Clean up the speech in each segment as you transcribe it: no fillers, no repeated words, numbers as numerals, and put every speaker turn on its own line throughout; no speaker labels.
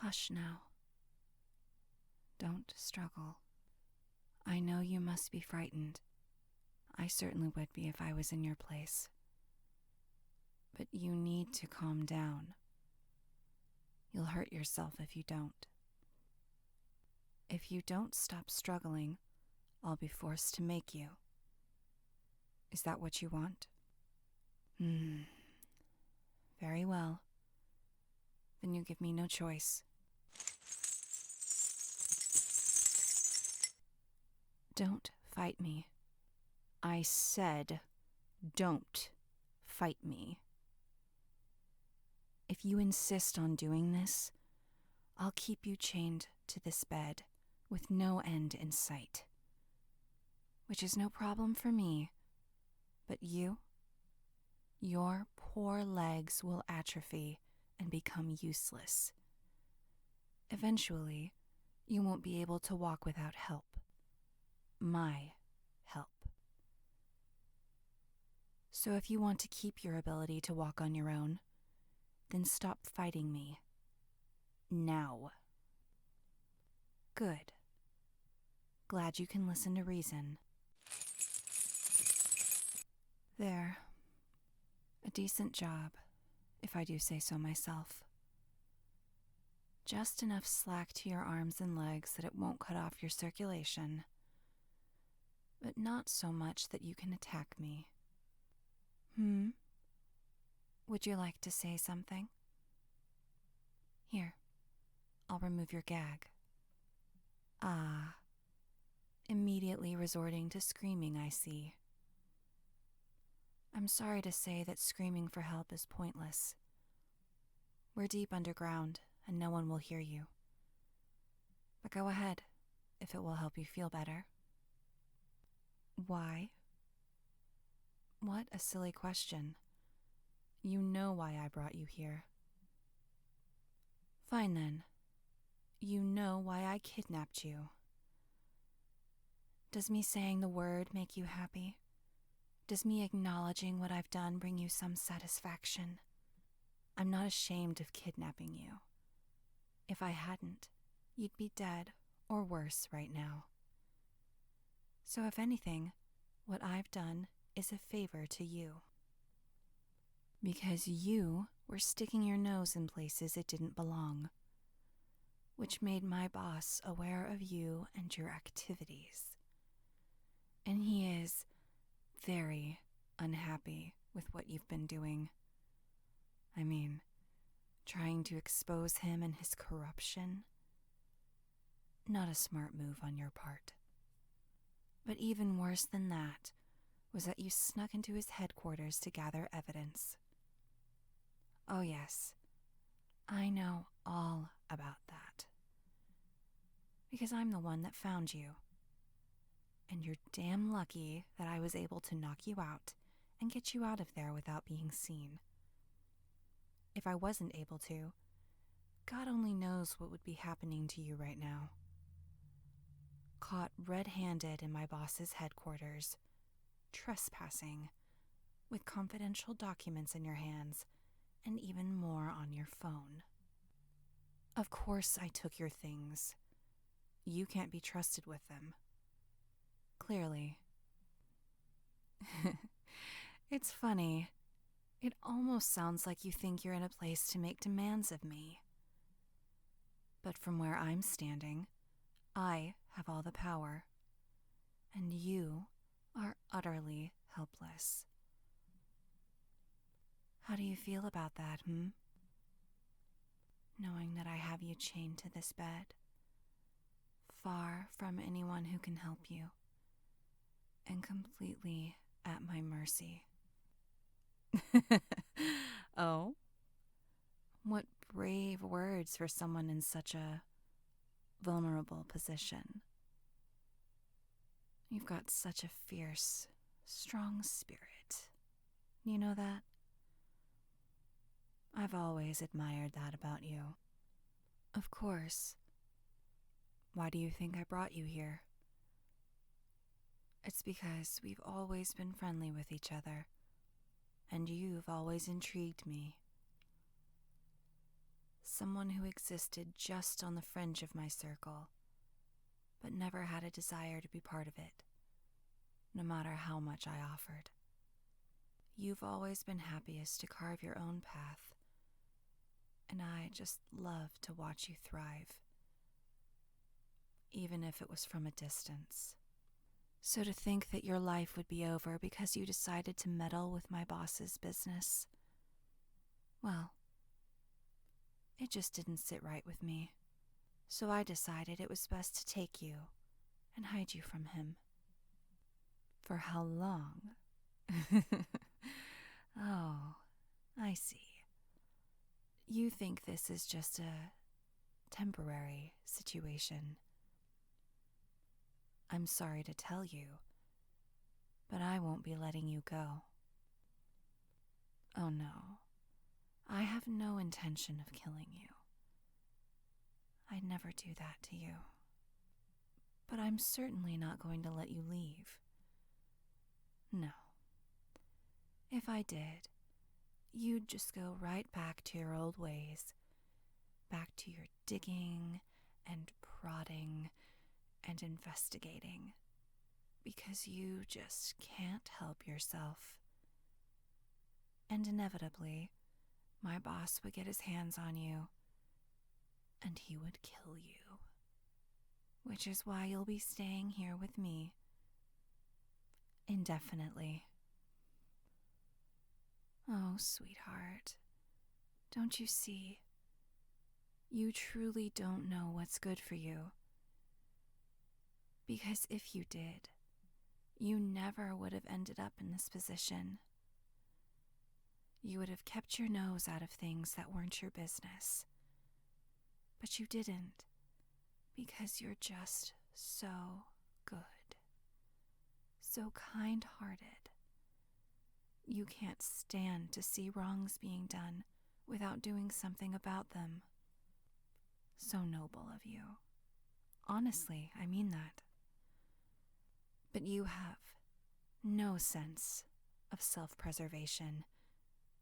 Hush now. Don't struggle. I know you must be frightened. I certainly would be if I was in your place. But you need to calm down. You'll hurt yourself if you don't. If you don't stop struggling, I'll be forced to make you. Is that what you want? Very well. Then you give me no choice. Don't fight me. I said, don't fight me. If you insist on doing this, I'll keep you chained to this bed with no end in sight. Which is no problem for me, but you? Your poor legs will atrophy and become useless. Eventually, you won't be able to walk without help. My help. So if you want to keep your ability to walk on your own, then stop fighting me. Now. Good. Glad you can listen to reason. There. A decent job, if I do say so myself. Just enough slack to your arms and legs that it won't cut off your circulation, but not so much that you can attack me. Would you like to say something? Here, I'll remove your gag. Ah, immediately resorting to screaming, I see. I'm sorry to say that screaming for help is pointless. We're deep underground, and no one will hear you. But go ahead, if it will help you feel better. Why? What a silly question. You know why I brought you here. Fine then. You know why I kidnapped you. Does me saying the word make you happy? Does me acknowledging what I've done bring you some satisfaction? I'm not ashamed of kidnapping you. If I hadn't, you'd be dead or worse right now. So if anything, what I've done is a favor to you. Because you were sticking your nose in places it didn't belong, which made my boss aware of you and your activities. And he is very unhappy with what you've been doing. I mean, trying to expose him and his corruption. Not a smart move on your part. But even worse than that was that you snuck into his headquarters to gather evidence. Oh yes, I know all about that. Because I'm the one that found you. And you're damn lucky that I was able to knock you out and get you out of there without being seen. If I wasn't able to, God only knows what would be happening to you right now. Caught red-handed in my boss's headquarters, trespassing, with confidential documents in your hands, and even more on your phone. Of course I took your things. You can't be trusted with them. Clearly. It's funny. It almost sounds like you think you're in a place to make demands of me. But from where I'm standing, I have all the power. And you are utterly helpless. How do you feel about that, Knowing that I have you chained to this bed, far from anyone who can help you, and completely at my mercy. Oh? What brave words for someone in such a vulnerable position. You've got such a fierce, strong spirit. You know that? I've always admired that about you. Of course. Why do you think I brought you here? It's because we've always been friendly with each other, and you've always intrigued me. someone who existed just on the fringe of my circle, but never had a desire to be part of it, no matter how much I offered. You've always been happiest to carve your own path, and I just love to watch you thrive, even if it was from a distance. So to think that your life would be over because you decided to meddle with my boss's business, well, it just didn't sit right with me. So I decided it was best to take you and hide you from him. For how long? Oh, I see. You think this is just a temporary situation. I'm sorry to tell you, but I won't be letting you go. Oh no, I have no intention of killing you. I'd never do that to you. But I'm certainly not going to let you leave. No. If I did, you'd just go right back to your old ways, back to your digging and prodding and investigating, because you just can't help yourself. And inevitably, my boss would get his hands on you, and he would kill you. Which is why you'll be staying here with me indefinitely. Oh, sweetheart, don't you see? You truly don't know what's good for you. Because if you did, you never would have ended up in this position. You would have kept your nose out of things that weren't your business. But you didn't, because you're just so good, so kind-hearted. You can't stand to see wrongs being done without doing something about them. So noble of you. Honestly, I mean that. But you have no sense of self-preservation,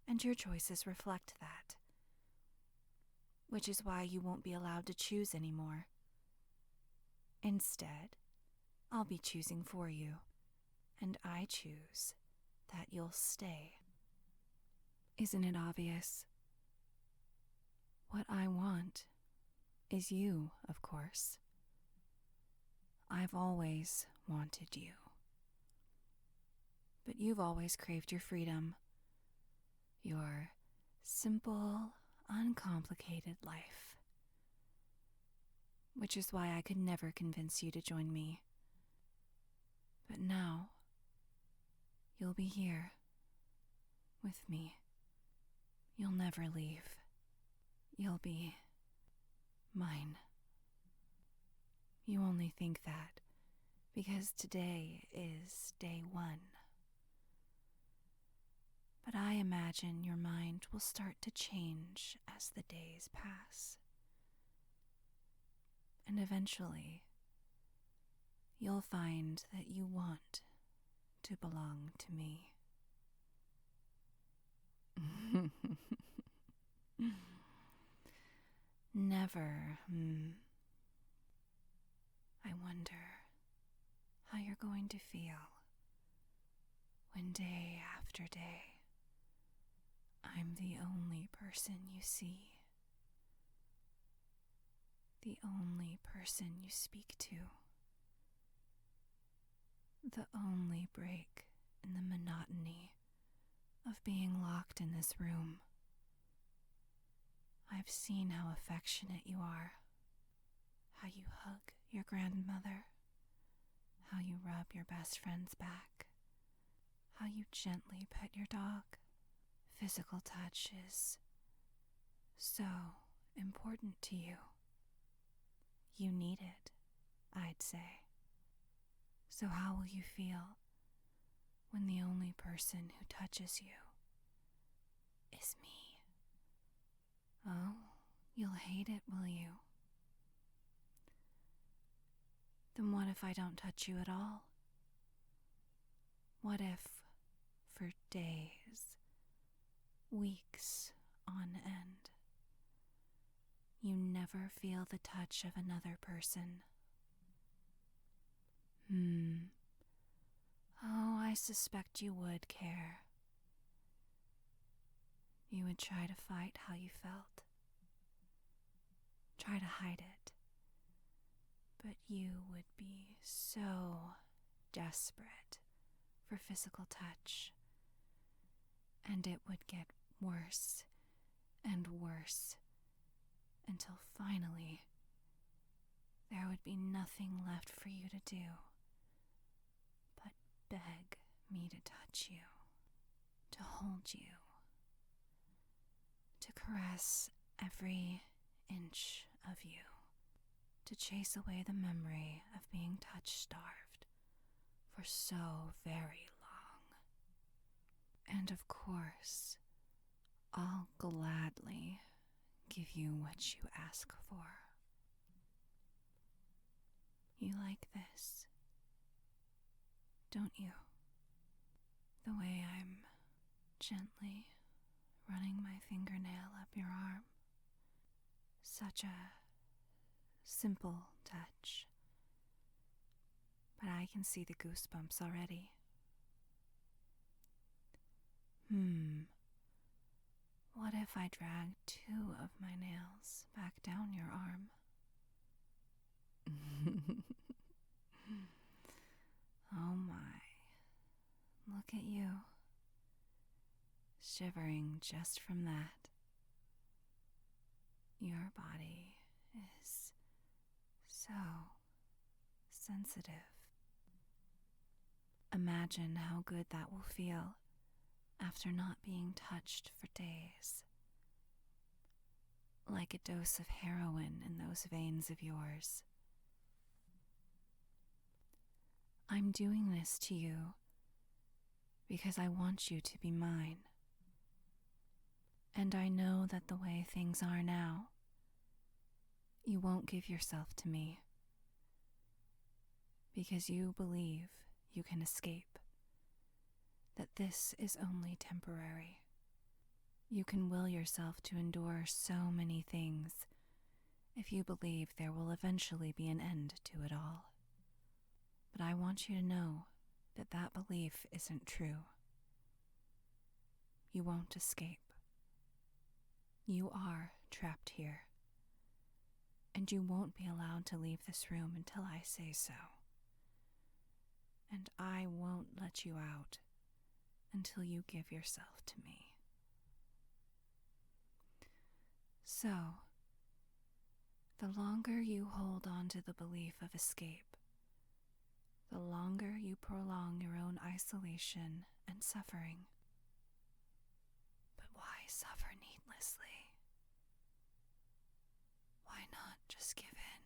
and your choices reflect that. Which is why you won't be allowed to choose anymore. Instead, I'll be choosing for you, and I choose that you'll stay. Isn't it obvious? What I want is you, of course. I've always wanted you. But you've always craved your freedom, your simple, uncomplicated life. Which is why I could never convince you to join me. But now, you'll be here, with me. You'll never leave. You'll be mine. You only think that because today is day one. But I imagine your mind will start to change as the days pass. And eventually, you'll find that you want to belong to me. Never, I wonder how you're going to feel when day after day I'm the only person you see, the only person you speak to, the only break in the monotony of being locked in this room. I've seen how affectionate you are, how you hug your grandmother, how you rub your best friend's back, how you gently pet your dog. Physical touch is so important to you. You need it, I'd say. So how will you feel when the only person who touches you is me? Oh, you'll hate it, will you? Then what if I don't touch you at all? What if, for days, weeks on end, you never feel the touch of another person. Oh, I suspect you would care. You would try to fight how you felt. Try to hide it. But you would be so desperate for physical touch. And it would get worse and worse until finally there would be nothing left for you to do but beg me to touch you, to hold you, to caress every inch of you, to chase away the memory of being touch-starved for so very long. And of course, I'll gladly give you what you ask for. You like this, don't you? The way I'm gently running my fingernail up your arm. Such a simple touch, but I can see the goosebumps already. What if I dragged 2 of my nails back down your arm? Oh my, look at you, shivering just from that. Your body is so sensitive. Imagine how good that will feel after not being touched for days. Like a dose of heroin in those veins of yours. I'm doing this to you because I want you to be mine. And I know that the way things are now, you won't give yourself to me because you believe you can escape, that this is only temporary. You can will yourself to endure so many things if you believe there will eventually be an end to it all. But I want you to know that that belief isn't true. You won't escape. You are trapped here, and you won't be allowed to leave this room until I say so. And I won't let you out until you give yourself to me. So, the longer you hold on to the belief of escape, the longer you prolong your own isolation and suffering. But why suffer needlessly? Why not just give in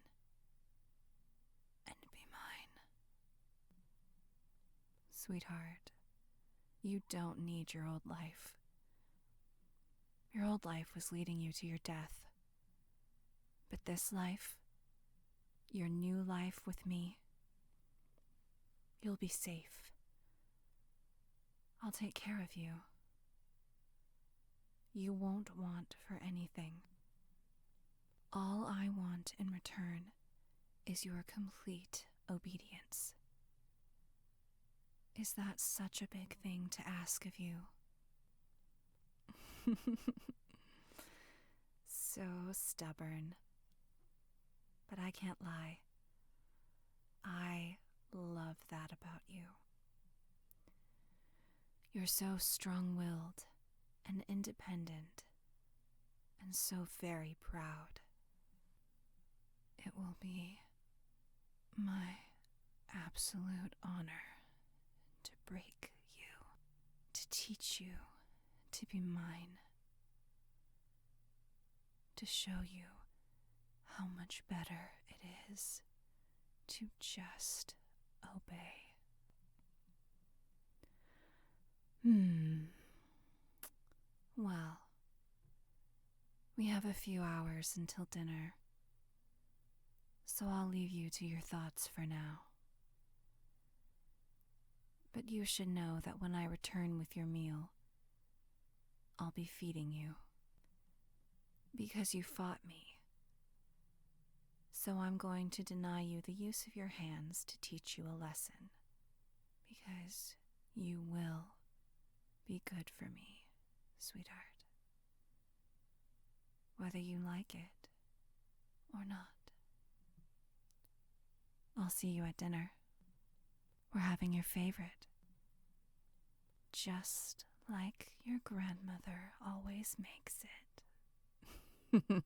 and be mine? Sweetheart, you don't need your old life. Your old life was leading you to your death. But this life, your new life with me, you'll be safe. I'll take care of you. You won't want for anything. All I want in return is your complete obedience. Is that such a big thing to ask of you? So stubborn. But I can't lie. I love that about you. You're so strong-willed and independent and so very proud. It will be my absolute honor to break you, to teach you to be mine, to show you how much better it is to just obey. Well, we have a few hours until dinner, so I'll leave you to your thoughts for now. But you should know that when I return with your meal, I'll be feeding you. Because you fought me So I'm going to deny you the use of your hands to teach you a lesson. Because you will be good for me, sweetheart. Whether you like it or not. I'll see you at dinner. We're having your favorite. Just like your grandmother always makes it.